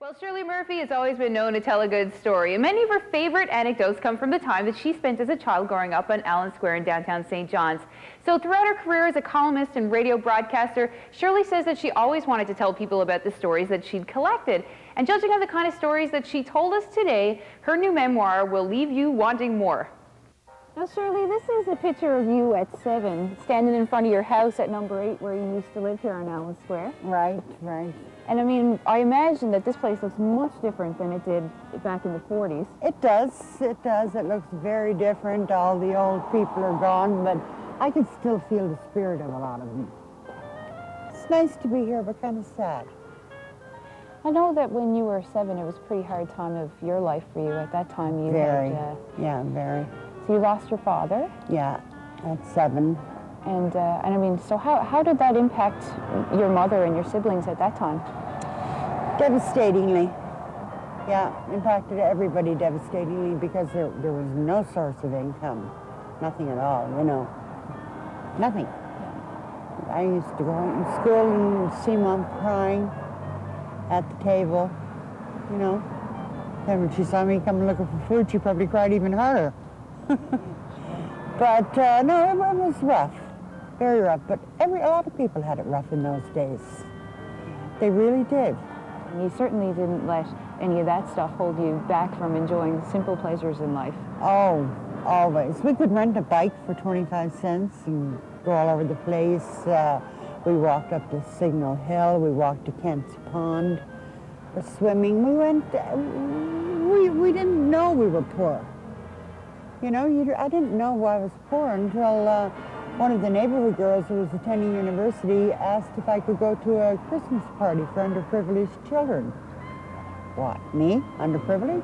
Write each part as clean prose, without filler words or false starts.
Well, Shirley Murphy has always been known to tell a good story, and many of her favorite anecdotes come from the time that she spent as a child growing up on Allen Square in downtown St. John's. So throughout her career as a columnist and radio broadcaster, Shirley says that she always wanted to tell people about the stories that she'd collected. And judging on the kind of stories that she told us today, her new memoir will leave you wanting more. Now, Shirley, this is a picture of you at 7, standing in front of your house at number 8, where you used to live here on Allen Square. Right, right. And I mean, I imagine that this place looks much different than it did back in the 40s. It does, it does. It looks very different. All the old people are gone, but I can still feel the spirit of a lot of them. It's nice to be here, but kind of sad. I know that when you were 7, it was a pretty hard time of your life for you. At that time, you very. had... Yeah, very. So you lost your father? Yeah, at 7. And I mean, so how did that impact your mother and your siblings at that time? Devastatingly. Yeah, impacted everybody devastatingly because there was no source of income. Nothing at all, you know. Nothing. I used to go home from school and see Mom crying at the table, you know. Then when she saw me coming looking for food, she probably cried even harder. But no, it was rough. Very rough, but a lot of people had it rough in those days. They really did. And you certainly didn't let any of that stuff hold you back from enjoying simple pleasures in life. Oh, always. We could rent a bike for 25 cents and go all over the place. We walked up to Signal Hill. We walked to Kent's Pond for swimming. We went, we didn't know we were poor. You know, I didn't know I was poor until one of the neighborhood girls who was attending university asked if I could go to a Christmas party for underprivileged children. What, me? Underprivileged?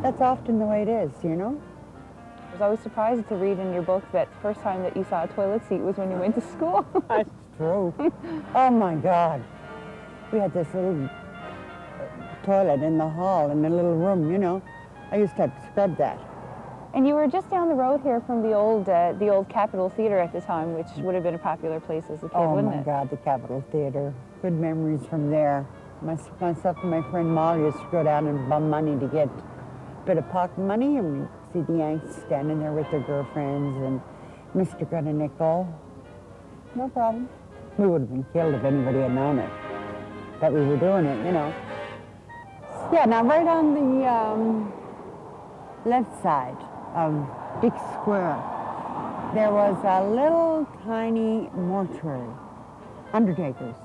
That's often the way it is, you know? I was always surprised to read in your book that the first time that you saw a toilet seat was when you went to school. That's true. Oh my God. We had this little toilet in the hall in the little room, you know. I used to have to scrub that. And you were just down the road here from the old Capitol Theater at the time, which would have been a popular place as a kid, wouldn't it? Oh my God, the Capitol Theater. Good memories from there. Myself and my friend Molly used to go down and bum money to get a bit of pocket money, and we'd see the Yanks standing there with their girlfriends, and Mr. got a nickel. No problem. We would have been killed if anybody had known it, that we were doing it, you know. Yeah, now right on the left side of Dick Square, there was a little tiny mortuary, undertakers,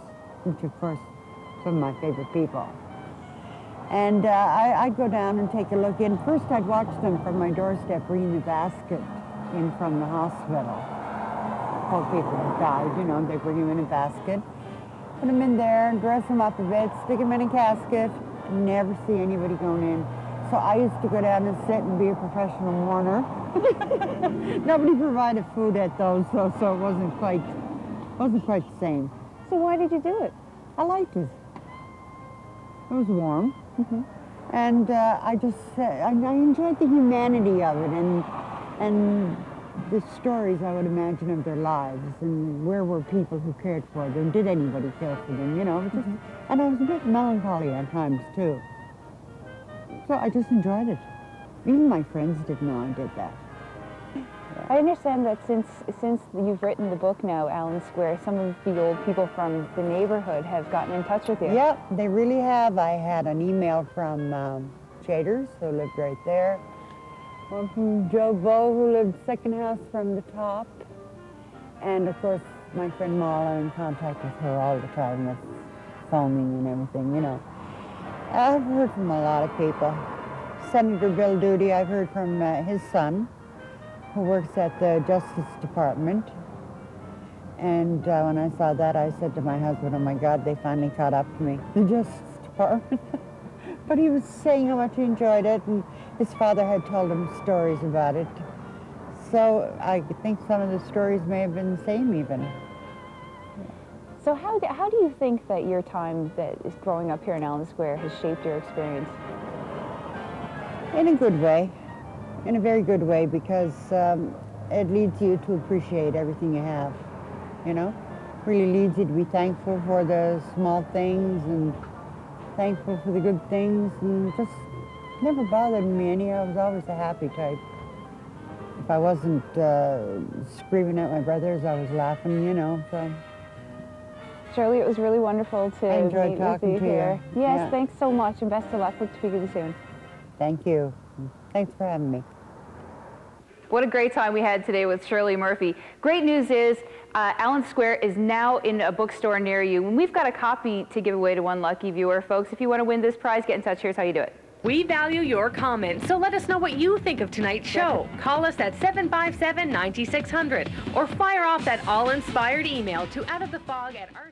which of course some of my favorite people. And I'd go down and take a look in. First I'd watch them from my doorstep bringing the basket in from the hospital. Poor people had died, you know, they bring them in a basket, put them in there and dress them up a bit, stick them in a casket, never see anybody going in. So I used to go down and sit and be a professional mourner. Nobody provided food at those, so it wasn't quite the same. So why did you do it? I liked it. It was warm, and I enjoyed the humanity of it and the stories I would imagine of their lives and where were people who cared for them. Did anybody care for them? You know, and I was a bit melancholy at times too. So I just enjoyed it. Even my friends didn't know I did that. Yeah. I understand that since you've written the book now, Allen Square, some of the old people from the neighborhood have gotten in touch with you. Yep, they really have. I had an email from Shaders, who lived right there. One from Joe Bow, who lived second house from the top. And of course, my friend Mala, I'm in contact with her all the time with phoning and everything, you know. I've heard from a lot of people. Senator Bill Doody, I've heard from his son, who works at the Justice Department. And when I saw that, I said to my husband, oh my God, they finally caught up to me, the Justice Department. But he was saying how much he enjoyed it, and his father had told him stories about it. So I think some of the stories may have been the same even. So how do you think that your time that is growing up here in Allen Square has shaped your experience? In a good way, in a very good way, because it leads you to appreciate everything you have, you know? Really leads you to be thankful for the small things and thankful for the good things, and just never bothered me any. I was always a happy type. If I wasn't screaming at my brothers, I was laughing, you know, so. Shirley, it was really wonderful to I enjoyed meet talking with you to you. here. Yes, Yeah. thanks so much, and best of luck. We'll speak with you soon. Thank you. Thanks for having me. What a great time we had today with Shirley Murphy. Great news is Allen Square is now in a bookstore near you. And we've got a copy to give away to one lucky viewer. Folks, if you want to win this prize, get in touch. Here's how you do it. We value your comments, so let us know what you think of tonight's show. Call us at 757-9600 or fire off that all-inspired email to outofthefog@rc.